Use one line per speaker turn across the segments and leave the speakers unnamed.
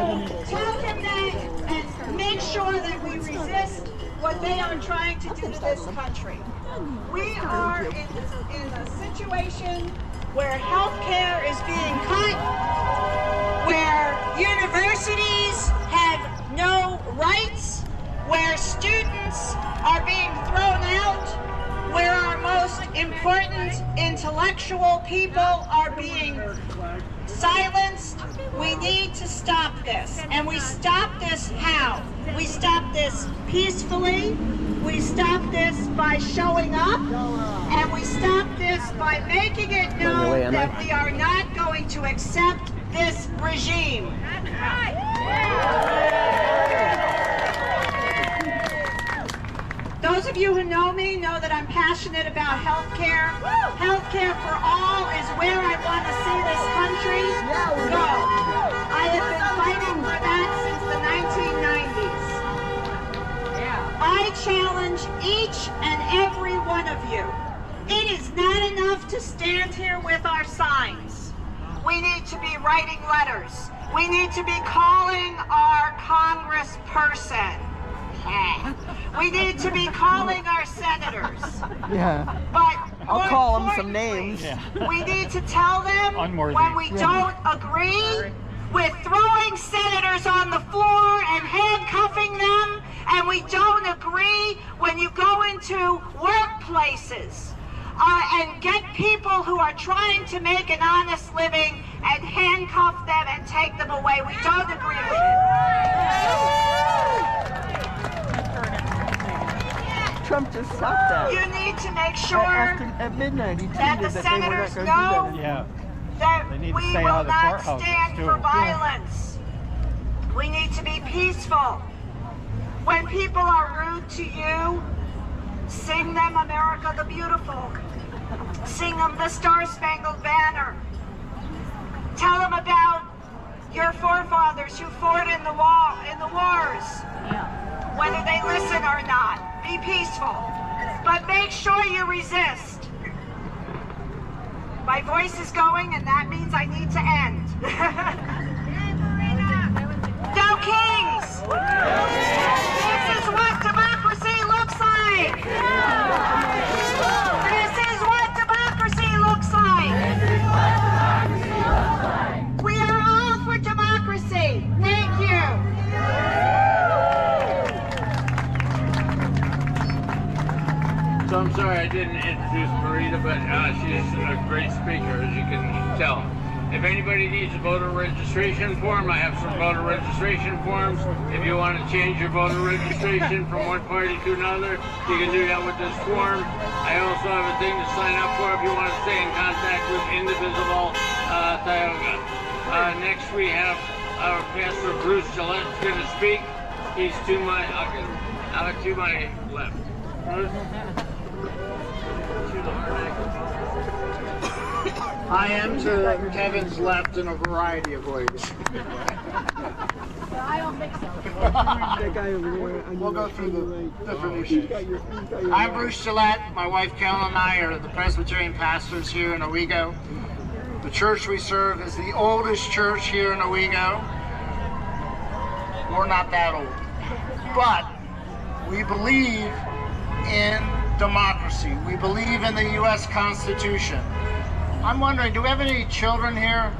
tell him that and make sure that we resist what they are trying to do to this country. We are in a situation where health care is being cut, where universities have no rights, where students are being thrown out, where our most important intellectual people are being silenced. We need to stop this. And we stop this how? We stop this peacefully. We stop this by showing up. And we stop this by making it known that we are not going to accept this regime. Those of you who know me know that I'm passionate about health care. Health care for all is where I want to see this country go. I have been fighting for that since the 1990s. I challenge each and every one of you. It is not enough to stand here with our signs. We need to be writing letters. We need to be calling our congressperson. We need to be calling our senators.
Yeah.
But
I'll call them some names.
We need to tell them when we don't agree with throwing senators on the floor and handcuffing them, and we don't agree when you go into workplaces and get people who are trying to make an honest living and handcuff them and take them away. We don't agree with it.
Trump just stopped that.
You need to make sure
at midnight, he
that the senators know that we will not stand for violence. We need to be peaceful. When people are rude to you, sing them America the Beautiful. Sing them the Star-Spangled Banner. Tell them about your forefathers who fought in the wars. Whether they listen or not. Be peaceful. But make sure you resist. My voice is going, and that means I need to end. Go Kings! This is what democracy looks like! This is what democracy looks like! We are all for democracy. Thank you.
So I'm sorry I didn't introduce Marita, but she's a great speaker, as you can tell. If anybody needs a voter registration form, I have some voter registration forms. If you want to change your voter registration from one party to another, you can do that with this form. I also have a thing to sign up for if you want to stay in contact with Indivisible Tioga. Next we have our Pastor Bruce Gillette going to speak. He's to my left. Bruce? I am to Kevin's left in a variety of ways.
I don't think so.
We'll go through the different issues. I'm Bruce Gillette. My wife Carol and I are the Presbyterian pastors here in Owego. The church we serve is the oldest church here in Owego. We're not that old. But we believe in democracy. We believe in the U.S. Constitution. I'm wondering, do we have any children here?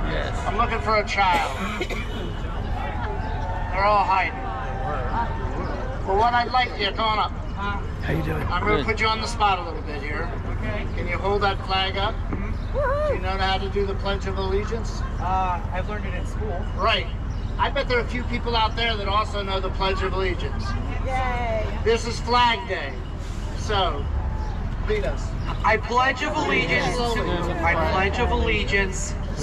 Yes. I'm looking for a child. They're all hiding. Well, what I'd like, come on up.
How you doing?
I'm going to put you on the spot a little bit here. Okay. Can you hold that flag up? Do you know how to do the Pledge of Allegiance?
I've learned it in school.
Right. I bet there are a few people out there that also know the Pledge of Allegiance.
Yay.
This is Flag Day. So, lead us.
I pledge allegiance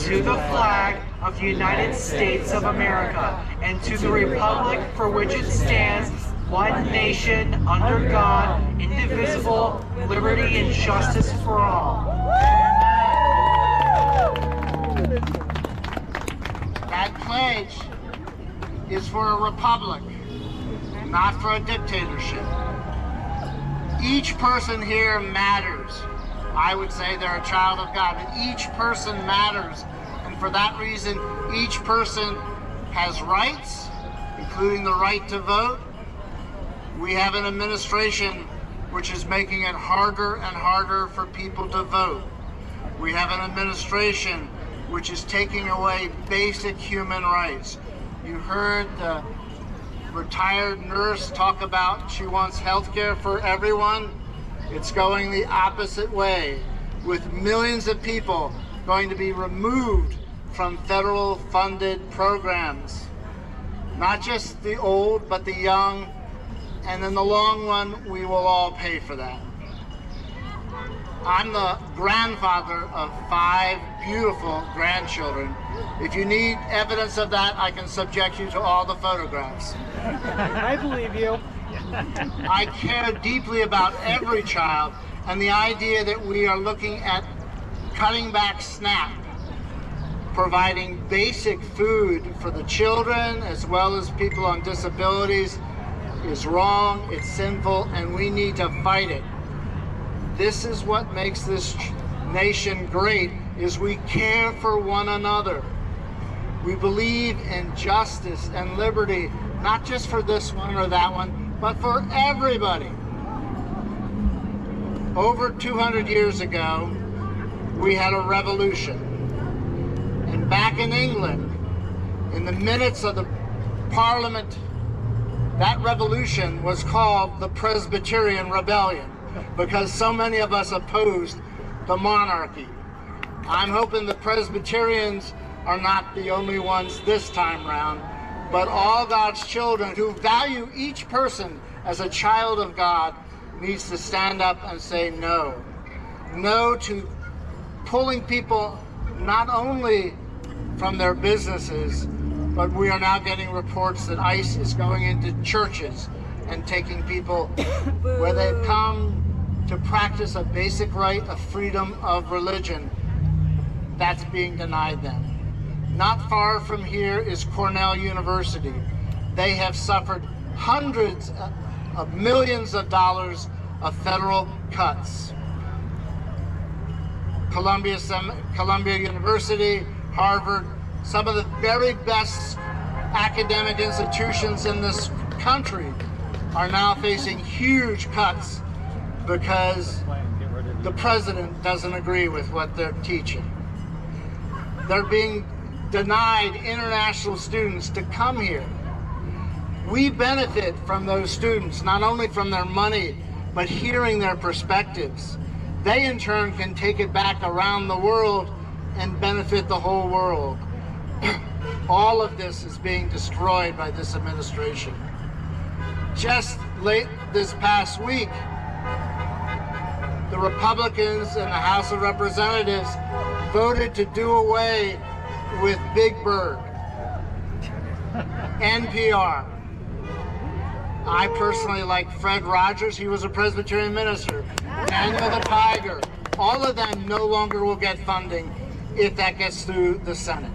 to the flag of the United States of America and to the republic for which it stands, one nation, under God, indivisible, liberty and justice for all.
That pledge is for a republic, not for a dictatorship. Each person here matters. I would say they're a child of God, and each person matters. And for that reason, each person
has rights, including the right to vote. We have an administration which is making it harder and harder for people to vote. We have an administration which is taking away basic human rights. You heard the retired nurse talk about she wants health care for everyone. It's going the opposite way, with millions of people going to be removed from federal funded programs. Not just the old, but the young, and in the long run, we will all pay for that. I'm the grandfather of 5 beautiful grandchildren. If you need evidence of that, I can subject you to all the photographs.
I believe you.
I care deeply about every child, and the idea that we are looking at cutting back SNAP, providing basic food for the children as well as people on disabilities, is wrong, it's sinful, and we need to fight it. This is what makes this nation great, is we care for one another. We believe in justice and liberty, not just for this one or that one, but for everybody. Over 200 years ago, we had a revolution. And back in England, in the minutes of the Parliament, that revolution was called the Presbyterian Rebellion, because so many of us opposed the monarchy. I'm hoping the Presbyterians are not the only ones this time round, but all God's children who value each person as a child of God needs to stand up and say no. No to pulling people not only from their businesses, but we are now getting reports that ICE is going into churches and taking people where they've come to practice a basic right of freedom of religion. That's being denied them. Not far from here is Cornell University. They have suffered hundreds of millions of dollars of federal cuts. Columbia University, Harvard, some of the very best academic institutions in this country are now facing huge cuts because the president doesn't agree with what they're teaching. They're being denied international students to come here. We benefit from those students, not only from their money, but hearing their perspectives. They in turn can take it back around the world and benefit the whole world. All of this is being destroyed by this administration. Just late this past week, the Republicans in the House of Representatives voted to do away with Big Bird, NPR. I personally like Fred Rogers, he was a Presbyterian minister, Daniel the Tiger. All of them no longer will get funding if that gets through the Senate.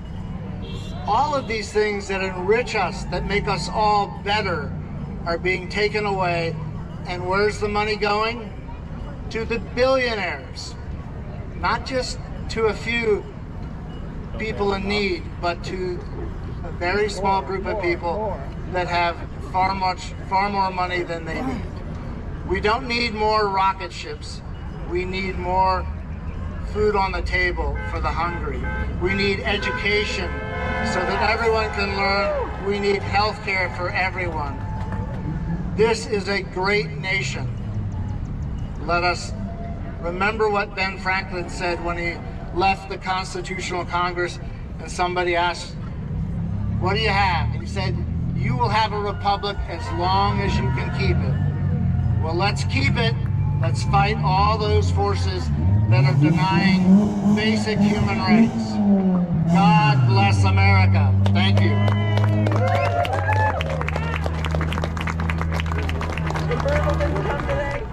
All of these things that enrich us, that make us all better, are being taken away. And where's the money going? To the billionaires. Not just to a few people in need, but to a very small group of people that have far more money than they need. We don't need more rocket ships. We need more food on the table for the hungry. We need education so that everyone can learn. We need health care for everyone. This is a great nation. Let us remember what Ben Franklin said when he left the Constitutional Congress and somebody asked, "What do you have?" And he said, "You will have a republic as long as you can keep it." Well, let's keep it. Let's fight all those forces that are denying basic human rights. God bless America. Thank you.
Did Bertleman come today?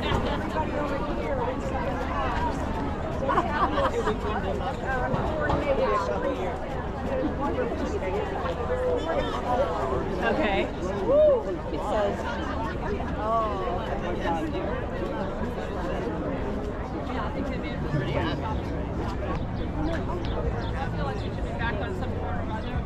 Everybody over here inside the house. They have this coordinated street.
Okay.
It says,
Yeah, I think it'd be pretty happy. I feel like we should be back on some corner by there.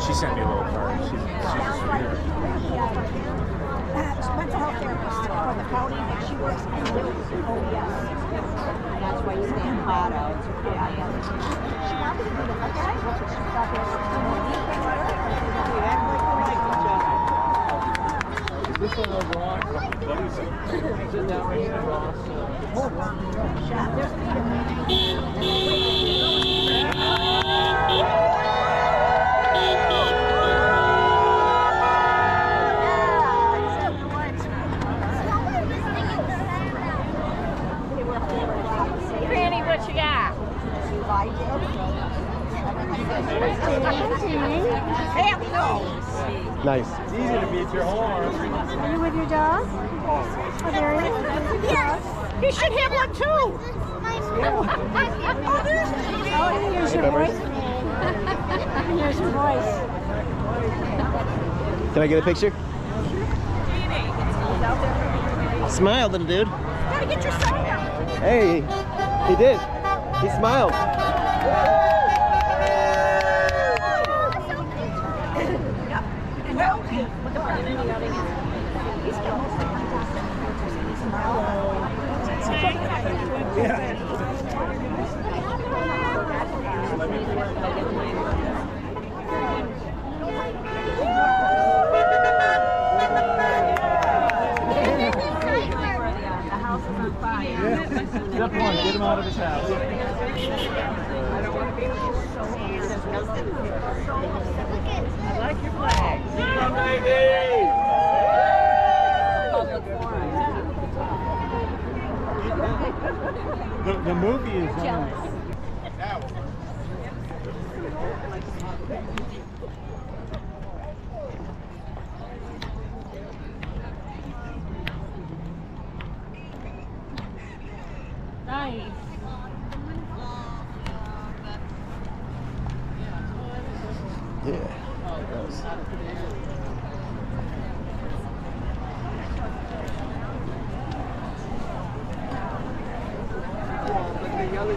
She sent me a little card. She's a sweetheart.
mental health therapist for the county, and she works in the OES. That's why you stand hot out. She wanted to be the next guy. She thought there was
Is this one of Ross? Sit down right here, Ross.
Granny, what you got?
Nice. It's easy to beat your horse.
Are you with your dog? Oh, there he is. Yes.
You should have one too.
Oh, here's your voice. Here's your voice.
Can I get a picture? Smile, little dude.
Gotta get your song out.
Hey, he did. He smiled.
Step one, get him out of his house.
I don't want to be so I like your flag.
Come, baby!
The movie is on.
Nice.
Yeah. Gross.
The yellow